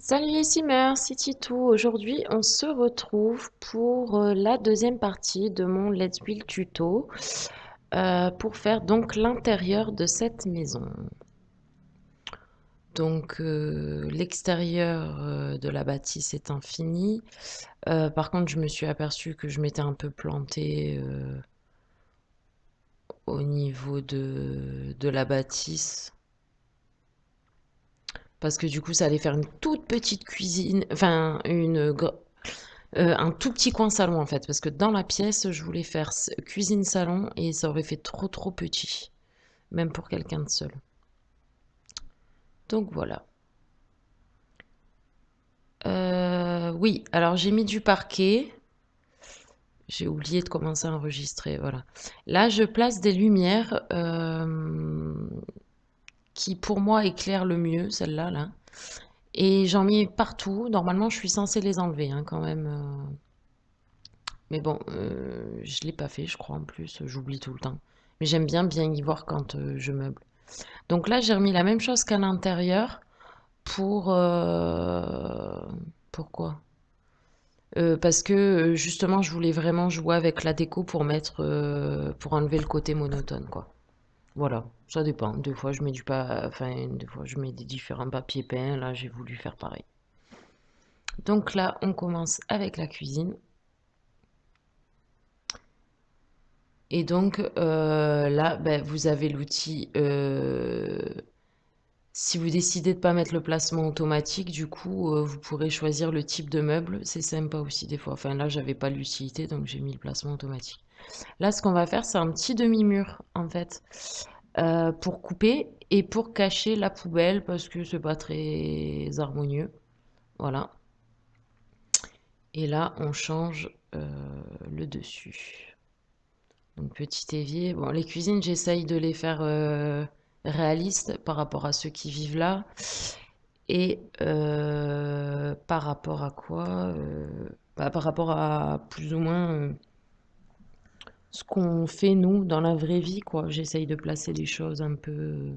Salut les Simmers, c'est Titou. Aujourd'hui, on se retrouve pour la deuxième partie de mon Let's Build tuto pour faire donc l'intérieur de cette maison. Donc l'extérieur de la bâtisse est infini. Par contre, je me suis aperçue que je m'étais un peu plantée au niveau de la bâtisse. Parce que du coup, ça allait faire une toute petite cuisine, enfin un tout petit coin salon en fait, parce que dans la pièce, je voulais faire cuisine-salon et ça aurait fait trop petit, même pour quelqu'un de seul. Donc voilà. Oui, alors j'ai mis du parquet. J'ai oublié de commencer à enregistrer, voilà. Là, je place des lumières qui, pour moi, éclairent le mieux, celle-là, là. Et j'en mets partout. Normalement, je suis censée les enlever, hein, quand même. Mais bon, je l'ai pas fait, je crois, en plus. J'oublie tout le temps. Mais j'aime bien y voir quand je meuble. Donc là, j'ai remis la même chose qu'à l'intérieur pour... pourquoi? Parce que justement, je voulais vraiment jouer avec la déco pour mettre, pour enlever le côté monotone, quoi. Voilà, ça dépend. Des fois, je mets enfin, des fois, je mets des différents papiers peints. Là, j'ai voulu faire pareil. Donc là, on commence avec la cuisine. Et donc là, ben, vous avez l'outil. Si vous décidez de ne pas mettre le placement automatique, du coup, vous pourrez choisir le type de meuble. C'est sympa aussi des fois. Enfin là, j'avais pas l'utilité, donc j'ai mis le placement automatique. Là, ce qu'on va faire, c'est un petit demi-mur, en fait, pour couper et pour cacher la poubelle, parce que c'est pas très harmonieux. Voilà. Et là, on change le dessus. Donc petit évier. Bon, les cuisines, j'essaye de les faire réalistes par rapport à ceux qui vivent là. Et par rapport à quoi bah, par rapport à plus ou moins ce qu'on fait nous dans la vraie vie, quoi. J'essaye de placer les choses un peu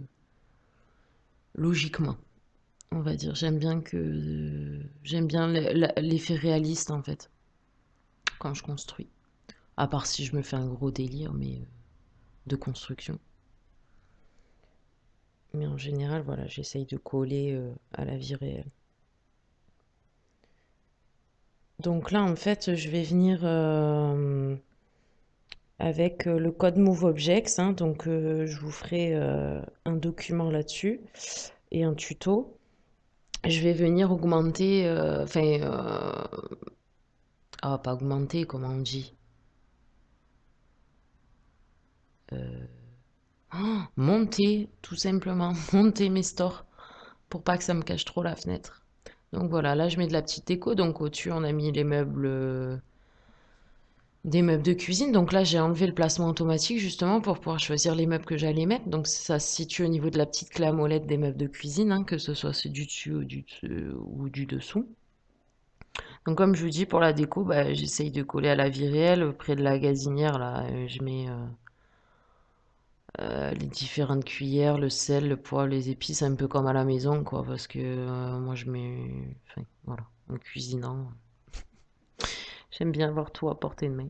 logiquement, on va dire. J'aime bien l'effet réaliste en fait quand je construis. À part si je me fais un gros délire, mais de construction. Mais en général, voilà, j'essaye de coller à la vie réelle. Donc là, en fait, je vais venir avec le code MoveObjects, hein, donc je vous ferai un document là-dessus et un tuto. Je vais venir augmenter, pas augmenter, comment on dit? Monter, tout simplement, monter mes stores pour pas que ça me cache trop la fenêtre. Donc voilà, là je mets de la petite déco, donc au-dessus on a mis les meubles des meubles de cuisine. Donc là, j'ai enlevé le placement automatique justement pour pouvoir choisir les meubles que j'allais mettre. Donc ça se situe au niveau de la petite clé à molette des meubles de cuisine, hein, que ce soit ceux du dessus ou du dessous. Donc comme je vous dis, pour la déco, bah, j'essaye de coller à la vie réelle. Près de la gazinière, là, je mets les différentes cuillères, le sel, le poivre, les épices, un peu comme à la maison, quoi. Parce que moi, je mets... Enfin, voilà, en cuisinant. J'aime bien avoir tout à portée de main.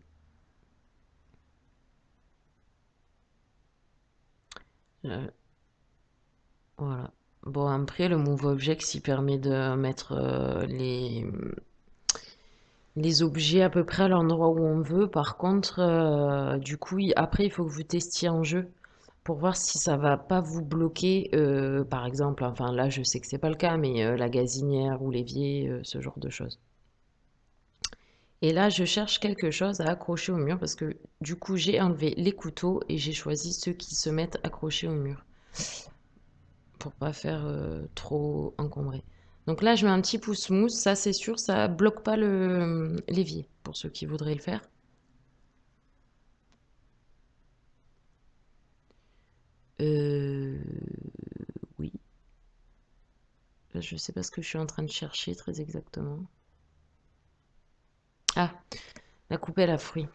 Euh, Voilà. Bon, après, le Move Objects, il permet de mettre les objets à peu près à l'endroit où on veut. Par contre, du coup, après, il faut que vous testiez en jeu pour voir si ça va pas vous bloquer. Par exemple, enfin là, je sais que c'est pas le cas, mais la gazinière ou l'évier, ce genre de choses. Et là, je cherche quelque chose à accrocher au mur parce que du coup, j'ai enlevé les couteaux et j'ai choisi ceux qui se mettent accrochés au mur, pour pas faire trop encombré. Donc là, je mets un petit pouce mousse, ça c'est sûr, ça bloque pas l'évier pour ceux qui voudraient le faire. Euh, oui, là, je sais pas ce que je suis en train de chercher très exactement. Ah, la coupelle à fruits.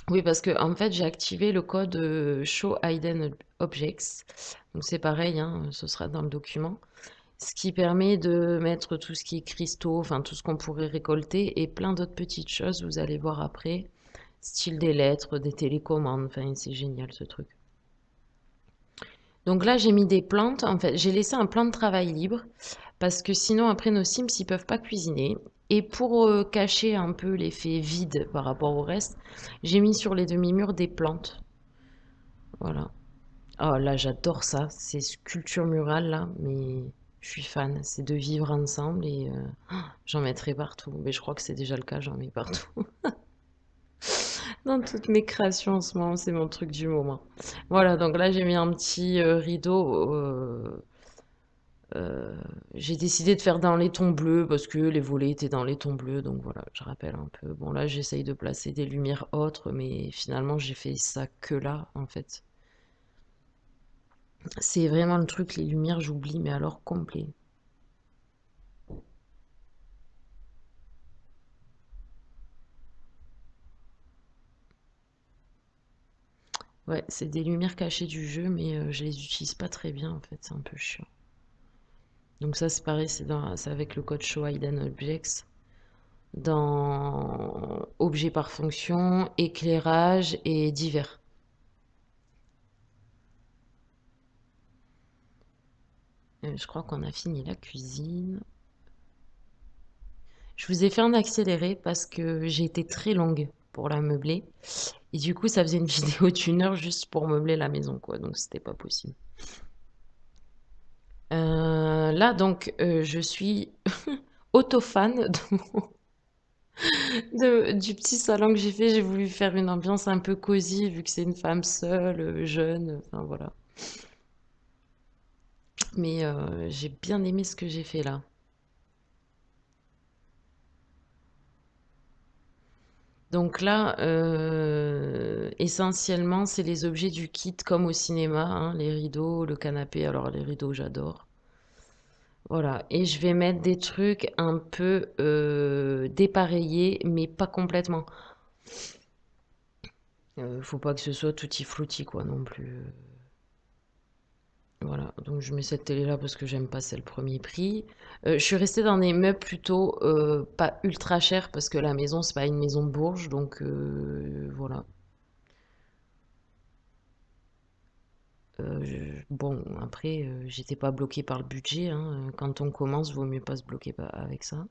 Oui, parce que en fait, j'ai activé le code Show Hidden Objects. Donc c'est pareil, hein, ce sera dans le document. Ce qui permet de mettre tout ce qui est cristaux, enfin tout ce qu'on pourrait récolter et plein d'autres petites choses, vous allez voir après, style des lettres, des télécommandes, enfin c'est génial ce truc. Donc là j'ai mis des plantes, en fait j'ai laissé un plan de travail libre parce que sinon après nos Sims ils peuvent pas cuisiner. Et pour cacher un peu l'effet vide par rapport au reste, j'ai mis sur les demi-murs des plantes. Voilà. Oh là j'adore ça, ces sculptures murales là, mais je suis fan. C'est de vivre ensemble et j'en mettrai partout. Mais je crois que c'est déjà le cas, j'en mets partout. Dans toutes mes créations en ce moment, c'est mon truc du moment. Voilà, donc là j'ai mis un petit rideau. Euh, j'ai décidé de faire dans les tons bleus parce que les volets étaient dans les tons bleus. Donc voilà, je rappelle un peu. Bon là j'essaye de placer des lumières autres, mais finalement j'ai fait ça que là en fait. C'est vraiment le truc, les lumières j'oublie, mais alors complet. Ouais, c'est des lumières cachées du jeu, mais je les utilise pas très bien en fait, c'est un peu chiant. Donc ça c'est pareil, c'est avec le code show hidden objects. Dans objet par fonction, éclairage et divers. Je crois qu'on a fini la cuisine. Je vous ai fait un accéléré parce que j'ai été très longue pour la meubler. Et du coup, ça faisait une vidéo d'1 heure juste pour meubler la maison, quoi. Donc, c'était pas possible. Là, donc, je suis auto-fan du petit salon que j'ai fait. J'ai voulu faire une ambiance un peu cosy, vu que c'est une femme seule, jeune. Enfin, voilà. Mais j'ai bien aimé ce que j'ai fait là. Donc là, essentiellement, c'est les objets du kit comme au cinéma, hein, les rideaux, le canapé. Alors les rideaux, j'adore. Voilà, et je vais mettre des trucs un peu dépareillés, mais pas complètement. Faut pas que ce soit tutti frutti, quoi, non plus. Voilà, donc je mets cette télé-là parce que j'aime pas, c'est le premier prix. Je suis restée dans des meubles plutôt pas ultra chers parce que la maison, c'est pas une maison de Bourges, donc voilà. Bon, après, j'étais pas bloquée par le budget, hein. Quand on commence, vaut mieux pas se bloquer avec ça.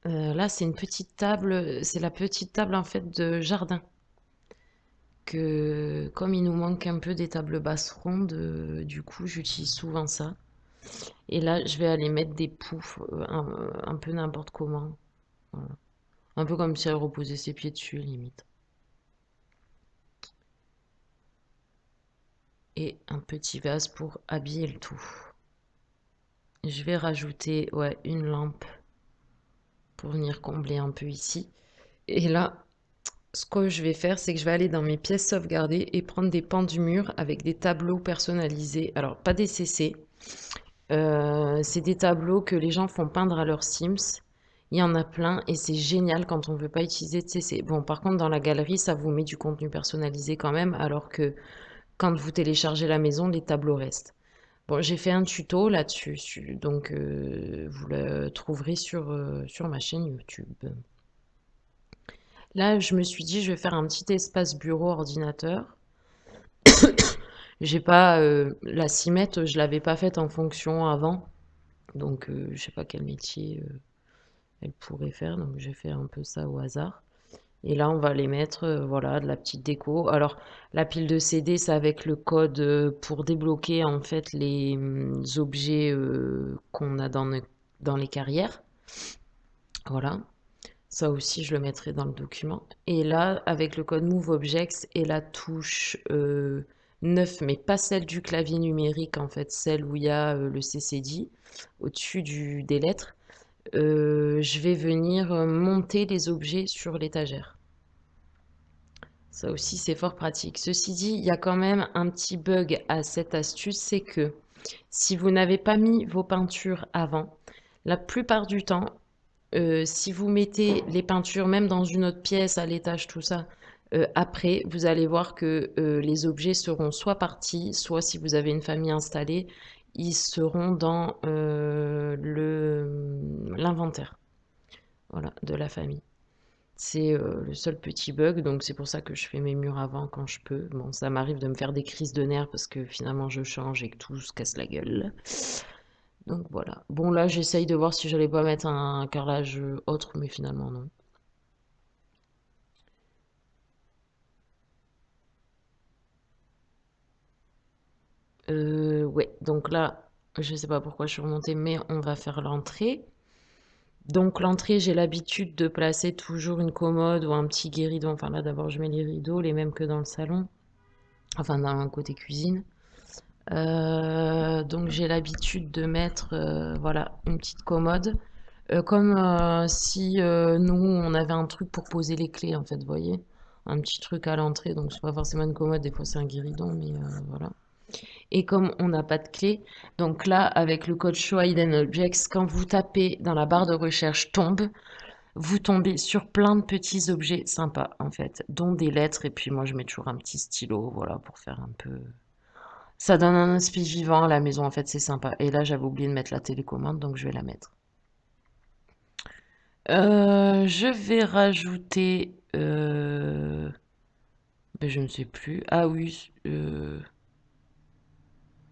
Là, c'est une petite table, c'est la petite table en fait de jardin. Que comme il nous manque un peu des tables basses rondes, du coup, j'utilise souvent ça. Et là, je vais aller mettre des poufs un peu n'importe comment. Voilà. Un peu comme si elle reposait ses pieds dessus, limite. Et un petit vase pour habiller le tout. Je vais rajouter ouais, une lampe pour venir combler un peu ici. Et là, ce que je vais faire, c'est que je vais aller dans mes pièces sauvegardées et prendre des pans du mur avec des tableaux personnalisés. Alors, pas des CC. C'est des tableaux que les gens font peindre à leurs Sims. Il y en a plein et c'est génial quand on ne veut pas utiliser de CC. Bon, par contre, dans la galerie, ça vous met du contenu personnalisé quand même, alors que quand vous téléchargez la maison, les tableaux restent. Bon, j'ai fait un tuto là-dessus, donc vous le trouverez sur ma chaîne YouTube. Là, je me suis dit, je vais faire un petit espace bureau ordinateur. J'ai pas la cimette, je l'avais pas faite en fonction avant, donc je sais pas quel métier elle pourrait faire, donc j'ai fait un peu ça au hasard. Et là, on va les mettre, voilà, de la petite déco. Alors, la pile de CD, c'est avec le code pour débloquer en fait les objets qu'on a dans les carrières. Voilà. Ça aussi, je le mettrai dans le document. Et là, avec le code Move Objects et la touche 9, mais pas celle du clavier numérique, en fait, celle où il y a le CCD au-dessus des lettres, je vais venir monter les objets sur l'étagère. Ça aussi, c'est fort pratique. Ceci dit, il y a quand même un petit bug à cette astuce, c'est que si vous n'avez pas mis vos peintures avant, la plupart du temps, si vous mettez les peintures même dans une autre pièce, à l'étage, tout ça, Après, vous allez voir que les objets seront soit partis, soit si vous avez une famille installée, ils seront dans l'inventaire, voilà, de la famille. C'est le seul petit bug, donc c'est pour ça que je fais mes murs avant quand je peux. Bon, ça m'arrive de me faire des crises de nerfs parce que finalement je change et que tout se casse la gueule. Donc voilà. Bon là, j'essaye de voir si j'allais pas mettre un carrelage autre, mais finalement non. Ouais, donc là, je sais pas pourquoi je suis remontée, mais on va faire l'entrée. Donc l'entrée, j'ai l'habitude de placer toujours une commode ou un petit guéridon. Enfin là, d'abord, je mets les rideaux, les mêmes que dans le salon. Enfin, dans le côté cuisine. Donc j'ai l'habitude de mettre, voilà, une petite commode. Comme si nous, on avait un truc pour poser les clés, en fait, vous voyez? Un petit truc à l'entrée, donc c'est pas forcément une commode, des fois c'est un guéridon, mais voilà. Et comme on n'a pas de clé, donc là, avec le code Show Hidden Objects, quand vous tapez dans la barre de recherche tombe, vous tombez sur plein de petits objets sympas, en fait, dont des lettres, et puis moi je mets toujours un petit stylo, voilà, pour faire un peu... Ça donne un aspect vivant à la maison, en fait, c'est sympa. Et là, j'avais oublié de mettre la télécommande, donc je vais la mettre. Je vais rajouter... ben, je ne sais plus. Ah oui,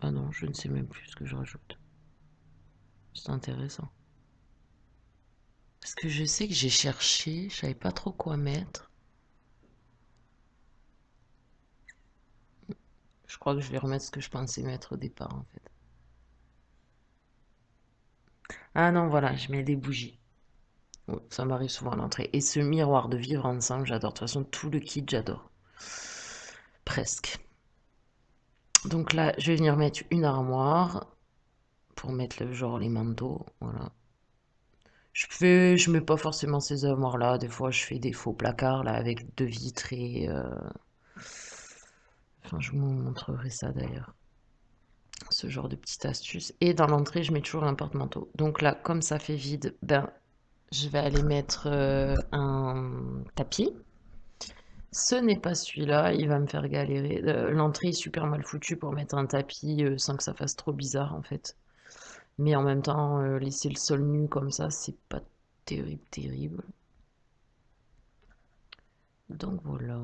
ah non, je ne sais même plus ce que je rajoute. C'est intéressant. Parce que je sais que j'ai cherché, je savais pas trop quoi mettre. Je crois que je vais remettre ce que je pensais mettre au départ en fait. Ah non, voilà, je mets des bougies. Ouais, ça m'arrive souvent à l'entrée. Et ce miroir de vivre ensemble, j'adore. De toute façon, tout le kit, j'adore. Presque. Donc là, je vais venir mettre une armoire pour mettre le genre les manteaux. Voilà. Je mets pas forcément ces armoires-là. Des fois, je fais des faux placards là avec deux vitres et. Enfin, je vous montrerai ça d'ailleurs. Ce genre de petite astuce. Et dans l'entrée, je mets toujours un porte-manteau. Donc là, comme ça fait vide, ben, je vais aller mettre un tapis. Ce n'est pas celui-là, il va me faire galérer. L'entrée est super mal foutue pour mettre un tapis sans que ça fasse trop bizarre en fait. Mais en même temps, laisser le sol nu comme ça, c'est pas terrible, terrible. Donc voilà.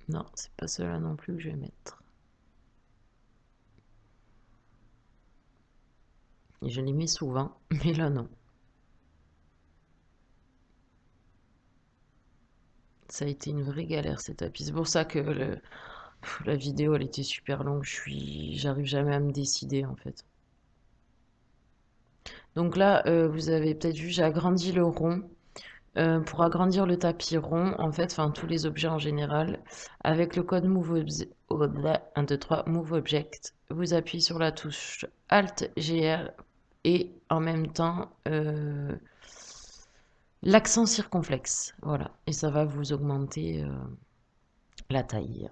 Non, c'est pas cela non plus que je vais mettre. Et je les mets souvent, mais là non. Ça a été une vraie galère ces tapis. C'est pour ça que la vidéo elle était super longue. J'arrive jamais à me décider en fait. Donc là, vous avez peut-être vu, j'ai agrandi le rond. Pour agrandir le tapis rond, en fait, enfin tous les objets en général, avec le code un 2 3 Move Object, vous appuyez sur la touche Alt GR et en même temps l'accent circonflexe. Voilà, et ça va vous augmenter la taille.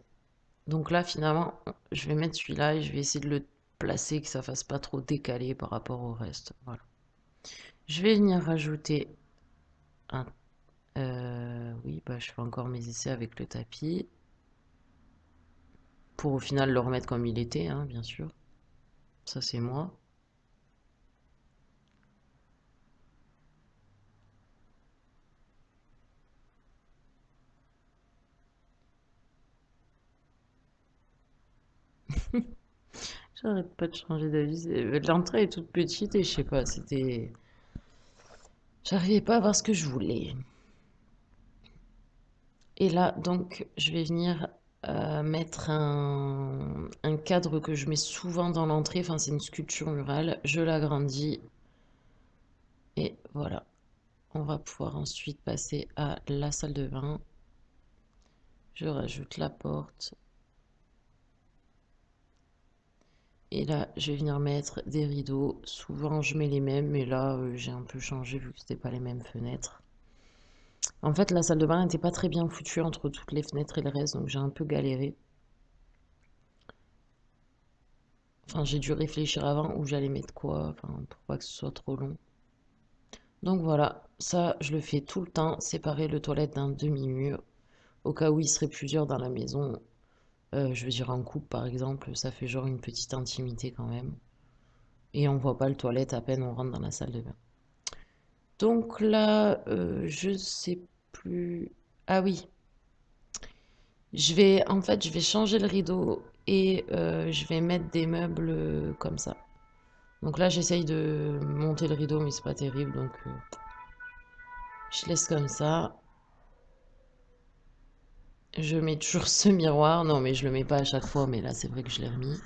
Donc là, finalement, je vais mettre celui-là et je vais essayer de le placer, que ça fasse pas trop décalé par rapport au reste. Voilà. Je vais venir rajouter un... oui, bah, je fais encore mes essais avec le tapis. Pour au final le remettre comme il était, hein, bien sûr. Ça, c'est moi. J'arrête pas de changer d'avis. L'entrée est toute petite et je sais pas, c'était... J'arrivais pas à voir ce que je voulais. Et là, donc, je vais venir mettre un cadre que je mets souvent dans l'entrée. Enfin, c'est une sculpture murale. Je l'agrandis. Et voilà. On va pouvoir ensuite passer à la salle de bain. Je rajoute la porte. Et là, je vais venir mettre des rideaux. Souvent, je mets les mêmes, mais là, j'ai un peu changé vu que c'était pas les mêmes fenêtres. En fait, la salle de bain n'était pas très bien foutue entre toutes les fenêtres et le reste, donc j'ai un peu galéré. Enfin, j'ai dû réfléchir avant où j'allais mettre quoi, enfin, pour pas que ce soit trop long. Donc voilà, ça, je le fais tout le temps, séparer le toilette d'un demi-mur. Au cas où il serait plusieurs dans la maison, je veux dire en couple par exemple, ça fait genre une petite intimité quand même. Et on voit pas le toilette à peine on rentre dans la salle de bain. Donc là, je sais plus. Ah oui, je vais changer le rideau et je vais mettre des meubles comme ça. Donc là, j'essaye de monter le rideau, mais c'est pas terrible, donc je laisse comme ça. Je mets toujours ce miroir. Non, mais je le mets pas à chaque fois, mais là, c'est vrai que je l'ai remis.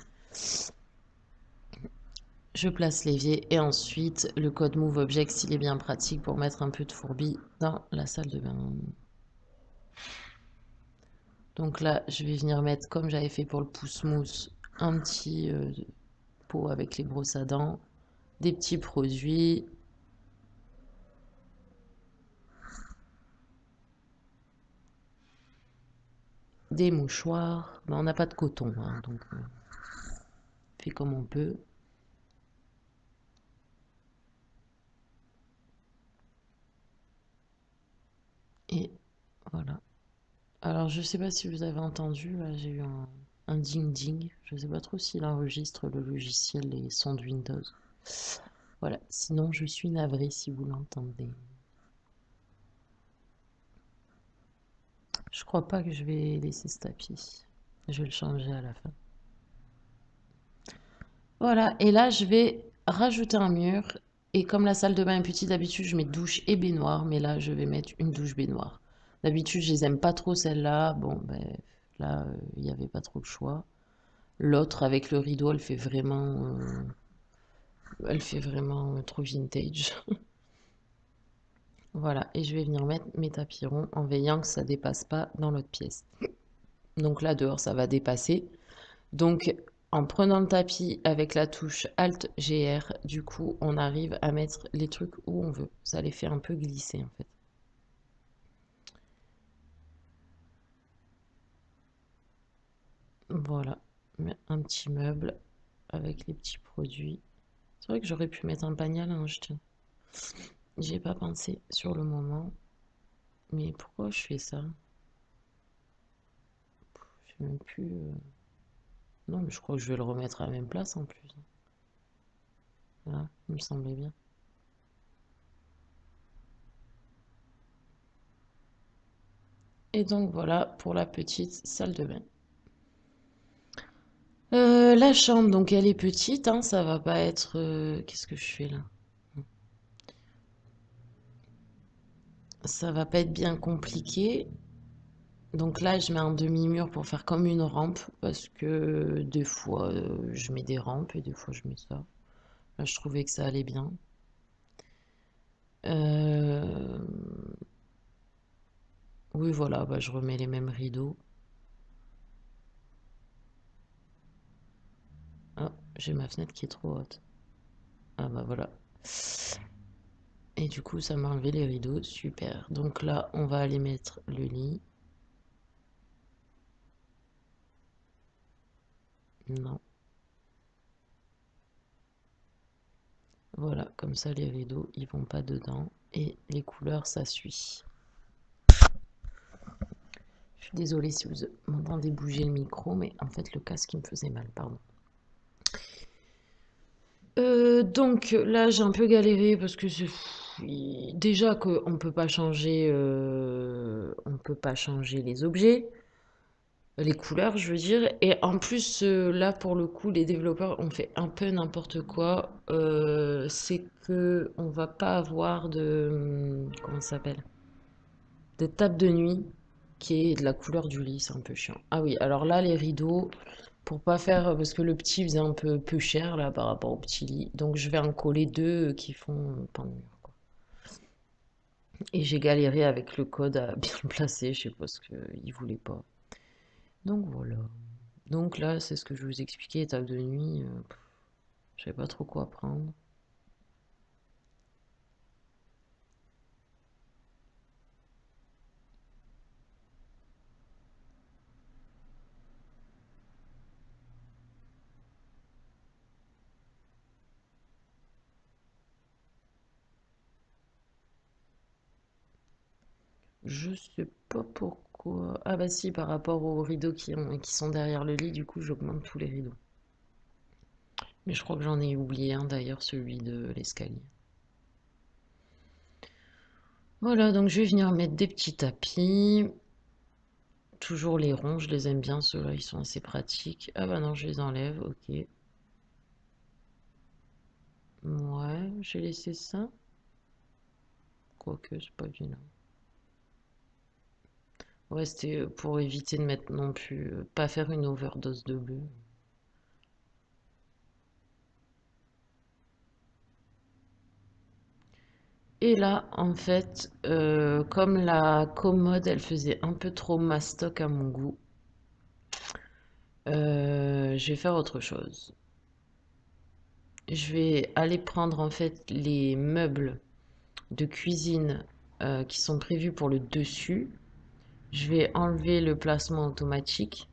Je place l'évier et ensuite le code Move Object s'il est bien pratique pour mettre un peu de fourbi dans la salle de bain. Donc là, je vais venir mettre, comme j'avais fait pour le pouce-mousse, un petit pot avec les brosses à dents, des petits produits, des mouchoirs. Ben, on n'a pas de coton, hein, donc on fait comme on peut. Et voilà. Alors, je sais pas si vous avez entendu, là, j'ai eu un ding-ding. Je sais pas trop s'il enregistre le logiciel les sons de Windows. Voilà, sinon je suis navrée si vous l'entendez. Je crois pas que je vais laisser ce tapis. Je vais le changer à la fin. Voilà, et là je vais rajouter un mur. Et comme la salle de bain est petite, d'habitude je mets douche et baignoire, mais là je vais mettre une douche baignoire. D'habitude je les aime pas trop celle-là. Bon, ben là il n'y avait pas trop le choix. L'autre avec le rideau, elle fait vraiment trop vintage. Voilà, et je vais venir mettre mes tapis ronds en veillant que ça dépasse pas dans l'autre pièce. Donc là dehors ça va dépasser. Donc en prenant le tapis avec la touche Alt GR, du coup on arrive à mettre les trucs où on veut. Ça les fait un peu glisser en fait. Voilà, un petit meuble avec les petits produits. C'est vrai que j'aurais pu mettre un panier à linge, tiens. J'y ai pas pensé sur le moment. Mais pourquoi je fais ça? Je sais même plus. Non, mais je crois que je vais le remettre à la même place en plus. Voilà, il me semblait bien. Et donc voilà pour la petite salle de bain. La chambre, donc elle est petite, hein, ça va pas être. Qu'est-ce que je fais là? Ça va pas être bien compliqué. Donc là, je mets un demi-mur pour faire comme une rampe parce que des fois je mets des rampes et des fois je mets ça. Là, je trouvais que ça allait bien. Euh, Oui, voilà, bah, je remets les mêmes rideaux. Ah, j'ai ma fenêtre qui est trop haute. Ah bah voilà. Et du coup, ça m'a enlevé les rideaux. Super. Donc là, on va aller mettre le lit. Non. Voilà, comme ça, les rideaux, ils vont pas dedans. Et les couleurs, ça suit. Je suis désolée si vous m'entendez bouger le micro, mais en fait, le casque, il me faisait mal, pardon. Donc là, j'ai un peu galéré parce que déjà qu'on on peut pas changer les objets. Les couleurs, je veux dire. Et en plus, là, pour le coup, les développeurs ont fait un peu n'importe quoi. C'est que on va pas avoir comment ça s'appelle? De table de nuit qui est de la couleur du lit. C'est un peu chiant. Ah oui, alors là, les rideaux, pour pas faire... Parce que le petit faisait un peu cher, là, par rapport au petit lit. Donc, je vais en coller deux qui font pan de mur, quoi. Et j'ai galéré avec le code à bien le placer. Je sais pas ce qu'il voulait pas. Donc, voilà. Donc là, c'est ce que je vous expliquais, étape de nuit, je savais pas trop quoi prendre. Je sais pas pourquoi. Ah bah si, par rapport aux rideaux qui sont derrière le lit, du coup j'augmente tous les rideaux. Mais je crois que j'en ai oublié un d'ailleurs, celui de l'escalier. Voilà, donc je vais venir mettre des petits tapis. Toujours les ronds, je les aime bien, ceux-là, ils sont assez pratiques. Ah bah non, je les enlève, ok. Ouais, j'ai laissé ça. Quoique, c'est pas vilain. Ouais, c'était pour éviter de mettre non plus, pas faire une overdose de bleu. Et là, en fait, comme la commode, elle faisait un peu trop mastoc à mon goût, je vais faire autre chose. Je vais aller prendre en fait les meubles de cuisine qui sont prévus pour le dessus. Je vais enlever le placement automatique,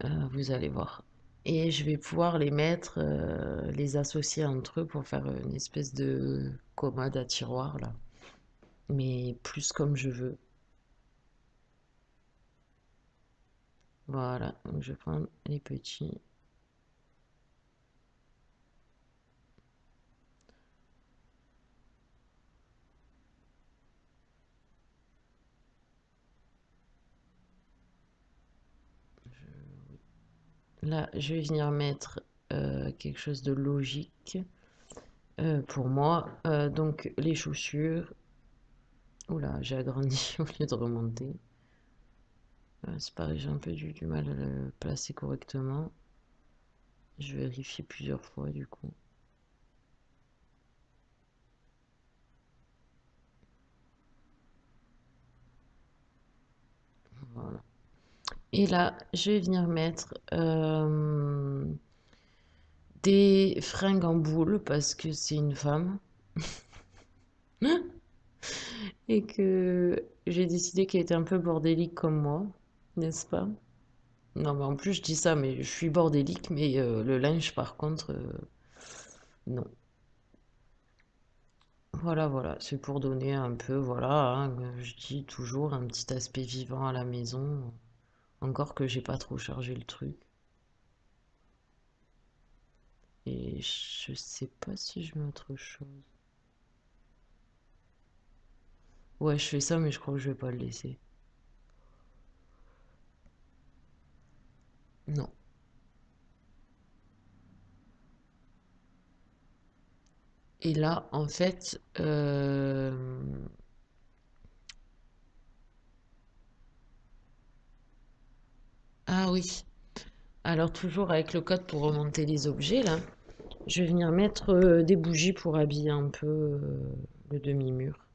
vous allez voir. Et je vais pouvoir les mettre, les associer entre eux pour faire une espèce de commode à tiroir là. Mais plus comme je veux. Voilà, donc je vais prendre les petits. Là, je vais venir mettre quelque chose de logique pour moi. Donc les chaussures. Oula, j'ai agrandi au lieu de remonter. C'est pareil, j'ai un peu du mal à le placer correctement. Je vérifie plusieurs fois du coup. Voilà. Et là, je vais venir mettre des fringues en boule parce que c'est une femme et que j'ai décidé qu'elle était un peu bordélique comme moi, n'est-ce pas? Non, mais en plus, je dis ça, mais je suis bordélique, mais le linge, par contre, non. Voilà, voilà, c'est pour donner un peu, voilà, hein, je dis toujours un petit aspect vivant à la maison. Encore que j'ai pas trop chargé le truc. Et je sais pas si je mets autre chose. Ouais, je fais ça, mais je crois que je vais pas le laisser. Non. Et là, en fait, ah oui. Alors toujours avec le code pour remonter les objets, là, je vais venir mettre des bougies pour habiller un peu le demi-mur.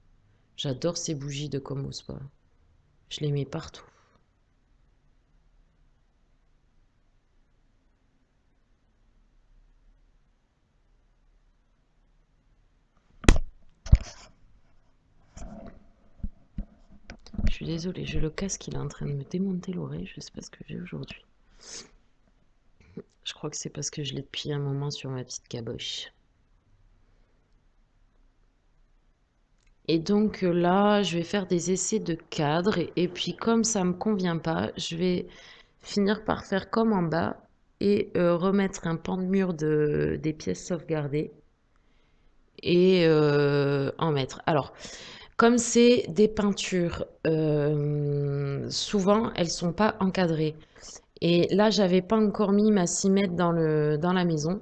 J'adore ces bougies de Como Spa. Je les mets partout. Je suis désolée, j'ai le casque, il est en train de me démonter l'oreille. Je sais pas ce que j'ai aujourd'hui. Je crois que c'est parce que je l'ai depuis un moment sur ma petite caboche. Et donc là, je vais faire des essais de cadre. Et puis comme ça me convient pas, je vais finir par faire comme en bas et remettre un pan de mur des pièces sauvegardées et en mettre. Alors, comme c'est des peintures, souvent elles sont pas encadrées. Et là, j'avais pas encore mis ma 6 mètres dans la maison.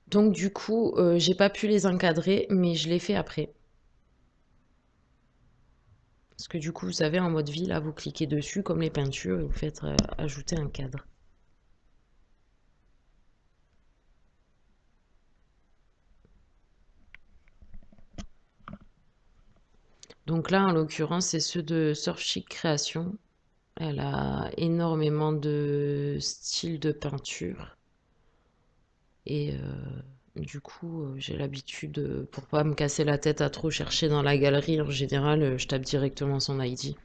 Donc du coup, j'ai pas pu les encadrer, mais je l'ai fait après. Parce que du coup, vous savez, en mode vie, là, vous cliquez dessus comme les peintures et vous faites ajouter un cadre. Donc là, en l'occurrence, c'est ceux de Surfchic Création. Elle a énormément de styles de peinture. Et du coup, j'ai l'habitude, pour pas me casser la tête à trop chercher dans la galerie, en général, je tape directement son ID.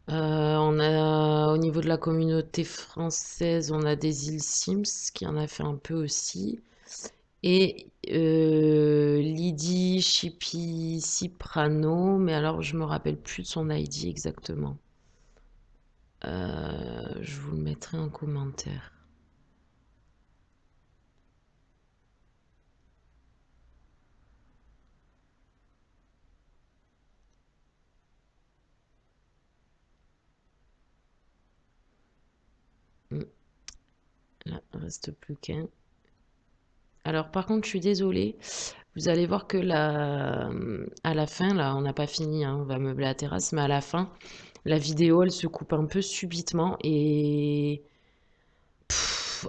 On a, au niveau de la communauté française, on a des îles Sims qui en a fait un peu aussi. Et Lydie Chipi Ciprano, mais alors je me rappelle plus de son ID exactement. Je vous le mettrai en commentaire. Hmm, Là, il ne reste plus qu'un. Alors par contre, je suis désolée. Vous allez voir que à la fin, là, on n'a pas fini, hein, on va meubler la terrasse, mais à la fin, la vidéo, elle se coupe un peu subitement et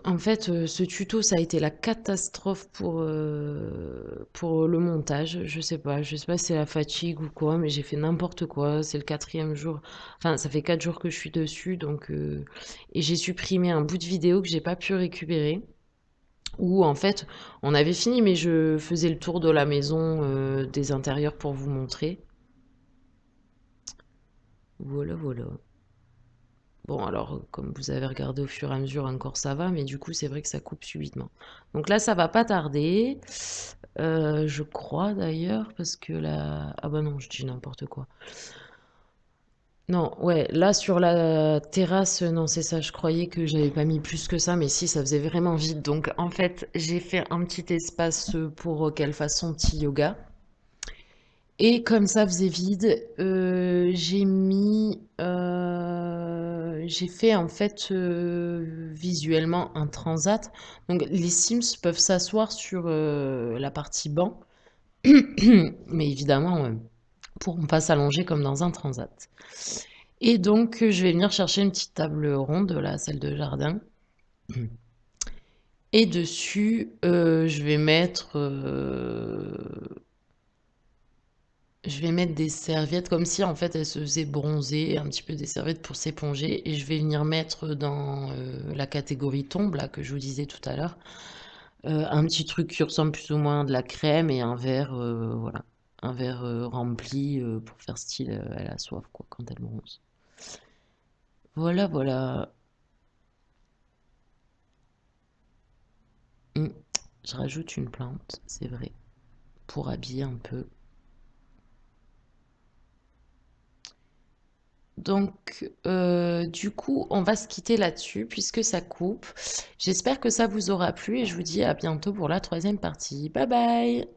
en fait, ce tuto, ça a été la catastrophe pour le montage. Je sais pas si c'est la fatigue ou quoi, mais j'ai fait n'importe quoi. C'est le quatrième jour. Enfin, ça fait 4 jours que je suis dessus, donc et j'ai supprimé un bout de vidéo que j'ai pas pu récupérer. Où en fait, on avait fini, mais je faisais le tour de la maison, des intérieurs pour vous montrer. Voilà, voilà. Bon, alors, comme vous avez regardé au fur et à mesure, encore ça va, mais du coup, c'est vrai que ça coupe subitement. Donc là, ça va pas tarder. Je crois d'ailleurs, parce que là. Ah bah non, je dis n'importe quoi. Non, ouais, là sur la terrasse, non, c'est ça, je croyais que j'avais pas mis plus que ça, mais si, ça faisait vraiment vide. Donc en fait, j'ai fait un petit espace pour qu'elle fasse son petit yoga. Et comme ça faisait vide, j'ai fait en fait visuellement un transat. Donc les Sims peuvent s'asseoir sur la partie banc, mais évidemment pourront pas s'allonger comme dans un transat. Et donc je vais venir chercher une petite table ronde, là, celle de jardin. Et dessus, je vais mettre des serviettes comme si en fait elle se faisait bronzer, un petit peu des serviettes pour s'éponger. Et je vais venir mettre dans la catégorie tombe, là, que je vous disais tout à l'heure, un petit truc qui ressemble plus ou moins à de la crème et un verre, voilà, un verre rempli pour faire style, elle a soif quoi quand elle bronze. Voilà, voilà. Hmm. Je rajoute une plante, c'est vrai, pour habiller un peu. Donc, du coup, on va se quitter là-dessus puisque ça coupe. J'espère que ça vous aura plu et je vous dis à bientôt pour la troisième partie. Bye bye!